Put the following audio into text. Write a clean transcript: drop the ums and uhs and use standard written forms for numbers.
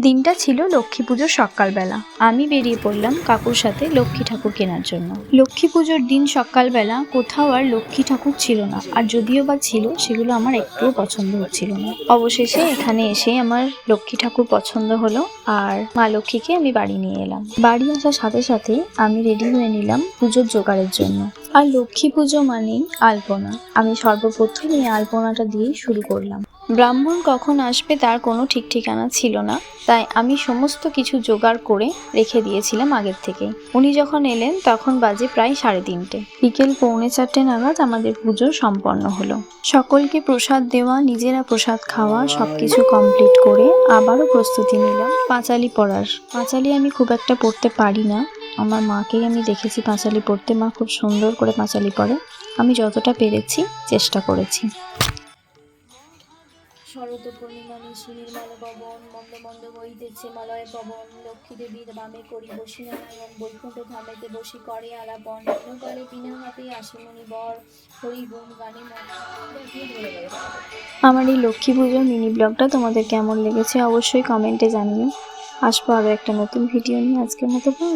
দিনটা ছিল লক্ষ্মী পুজোর সকালবেলা। আমি বেরিয়ে পড়লাম কাকুর সাথে লক্ষ্মী ঠাকুর কেনার জন্য। লক্ষ্মী পুজোর দিন সকালবেলা কোথাও আর লক্ষ্মী ঠাকুর ছিল না, আর যদিও বা ছিল সেগুলো আমার একটুও পছন্দ হচ্ছিল না। অবশেষে এখানে এসে আমার লক্ষ্মী ঠাকুর পছন্দ হলো, আর মা লক্ষ্মীকে আমি বাড়ি নিয়ে এলাম। বাড়ি আসার সাথে সাথে আমি রেডি হয়ে নিলাম পুজোর জোগাড়ের জন্য। আর লক্ষ্মী পুজো মানেই আলপনা। আমি সর্বপ্রথম এই আলপনাটা দিয়েই শুরু করলাম। ব্রাহ্মণ কখন আসবে তার কোনো ঠিক ঠিকানা ছিল না, তাই আমি সমস্ত কিছু জোগাড় করে রেখে দিয়েছিলাম আগের থেকে। উনি যখন এলেন তখন বাজে প্রায় 3:30। বিকেল 3:45 নাগাদ আমাদের পুজো সম্পন্ন হলো। সকলকে প্রসাদ দেওয়া, নিজেরা প্রসাদ খাওয়া, সবকিছু কমপ্লিট করে আবারও প্রস্তুতি নিলাম পাঁচালি পড়ার। পাঁচালি আমি খুব একটা পড়তে পারি না, আমার মাকেই আমি দেখেছি পাঁচালি পড়তে। মা খুব সুন্দর করে পাঁচালি পড়ে। আমি যতটা পেরেছি চেষ্টা করেছি। শরৎ পূর্ণিমা নিশি নির্মল পবন মন্দ মন্দ বহিতেছে মলয় পবন। লক্ষ্মী দেবীর বামে করি বসি নারায়ণ, বৈকুণ্ঠ ধামেতে বসি করে আলাপন। নিম্নকালে পিনা হাতে আসিমনি বর, হরি গুণ গানে আমার এই লক্ষ্মী পুজোর মিনি ব্লগটা তোমাদের কেমন লেগেছে অবশ্যই কমেন্টে জানিও। আসবো আরও একটা নতুন ভিডিও নিয়ে। আজকের মতো বাই।